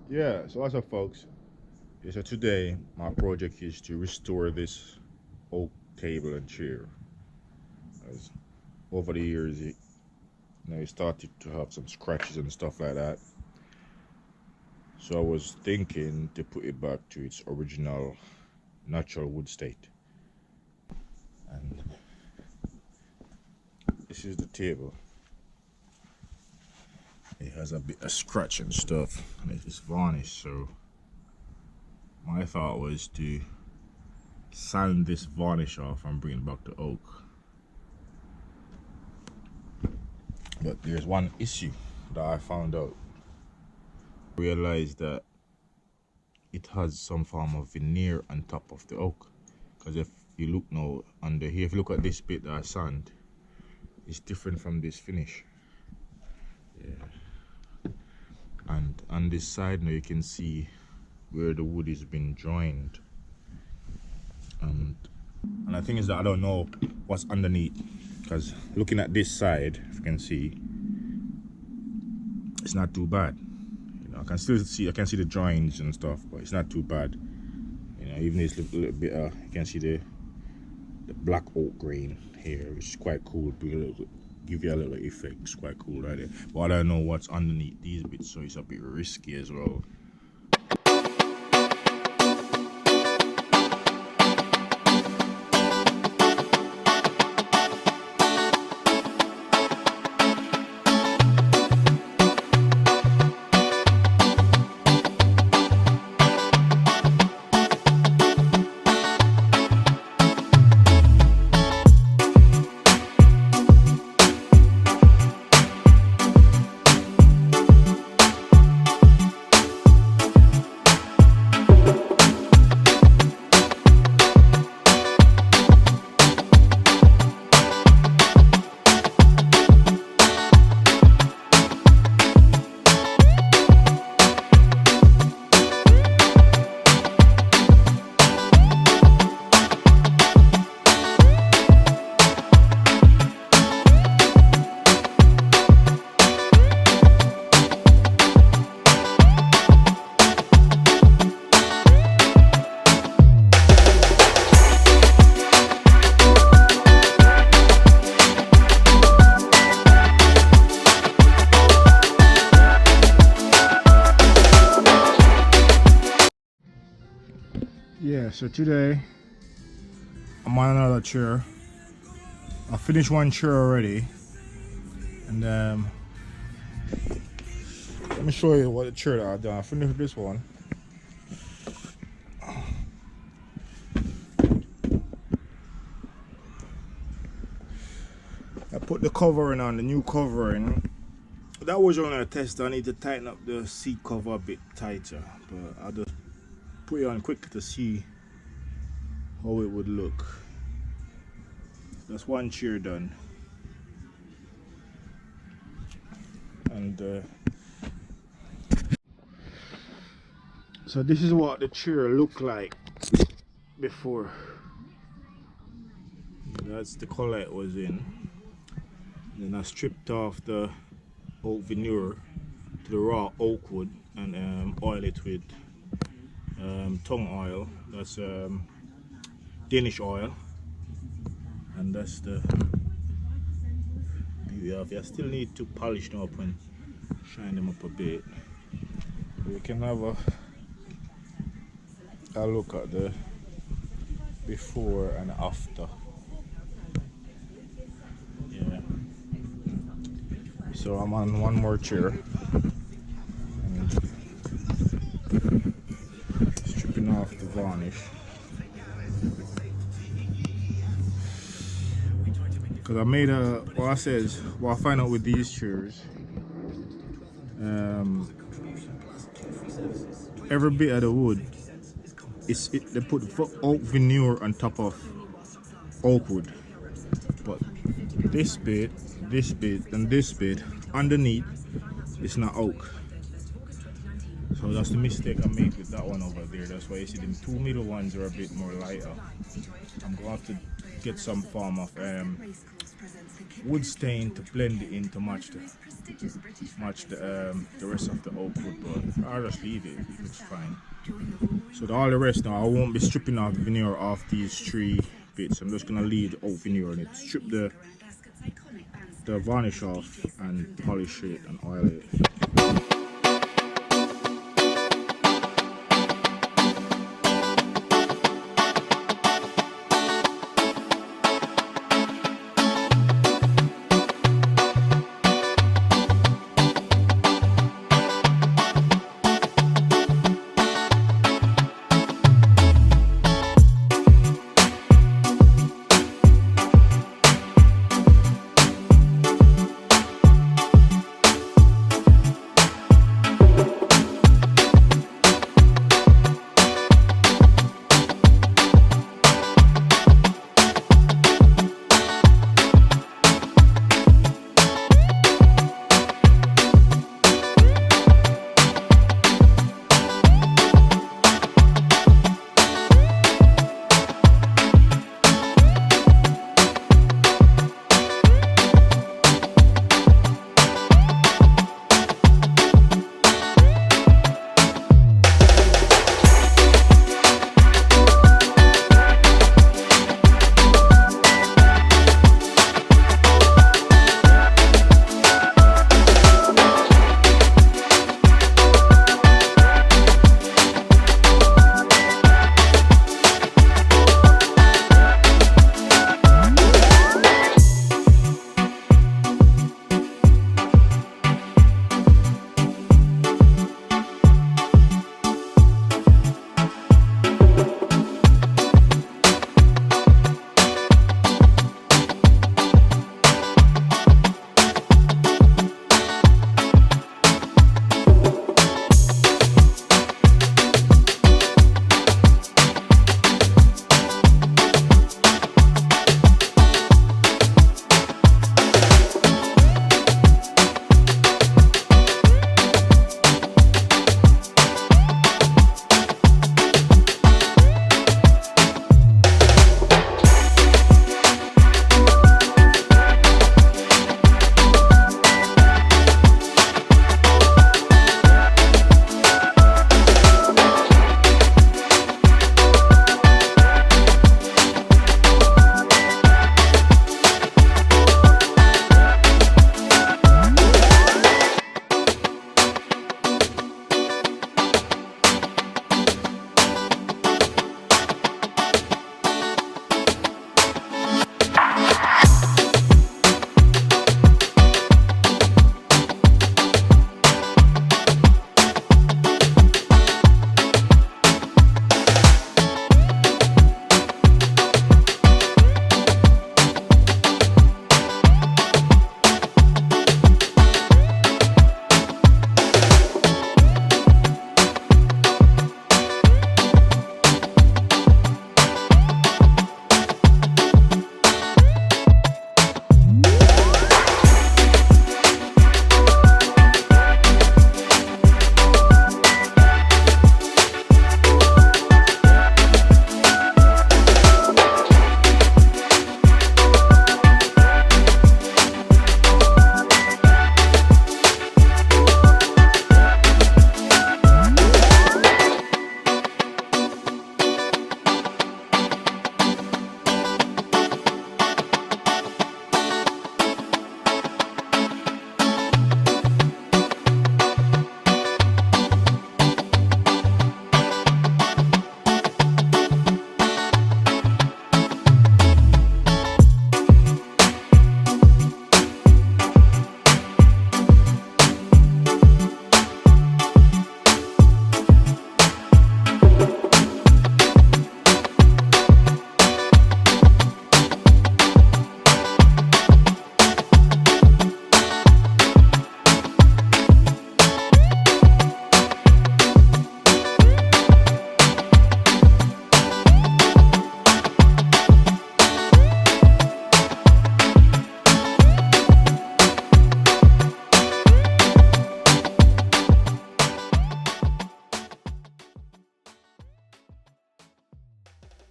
Yeah, so what's up, folks? Yeah, so today my project is to restore this oak table and chair. As over the years, it started to have some scratches and stuff like that. So I was thinking to put it back to its original natural wood state. And this is the table. It has a bit of scratch and stuff, and it is varnished. So my thought was to sand this varnish off and bring it back to oak. But there's one issue that I found out. I realized that it has some form of veneer on top of the oak. Because if you look now under here, if you look at this bit that I sand, it's different from this finish. Yeah. And on this side now you can see where the wood is been joined. And the thing is that I don't know what's underneath, because looking at this side, if you can see, it's not too bad. I can still see, I can see the joints and stuff, but it's not too bad. Even this little bit, you can see the black oak grain here, which is quite cool. Give you a little effect. It's quite cool right there. But I don't know what's underneath these bits, so it's a bit risky as well. Yeah, so today I'm on another chair. I finished one chair already, and let me show you what the chair that I've done. I finished this one. I put the covering on, the new covering. That was only a test. I need to tighten up the seat cover a bit tighter, but I'll just put it on quickly to see how it would look. That's one chair done. And so this is what the chair looked like before. That's the color it was in. And then I stripped off the oak veneer to the raw oak wood and oil it with tongue oil. That's Danish oil, and that's the beauty of it. I still need to polish them up and shine them up a bit. We can have a look at the before and after. Yeah. So I'm on one more chair. And stripping off the varnish. Because I made what I find out with these chairs, every bit of the wood, they put oak veneer on top of oak wood. But this bit, and this bit underneath, it's not oak. So that's the mistake I made with that one over there. That's why you see them two middle ones are a bit more lighter. I'm going to have to get some form of wood stain to blend it in to match the rest of the oak wood, but I'll just leave it. It's fine. So all the rest now, I won't be stripping out the veneer off these three bits. I'm just gonna leave the oak veneer on it, strip the varnish off and polish it and oil it.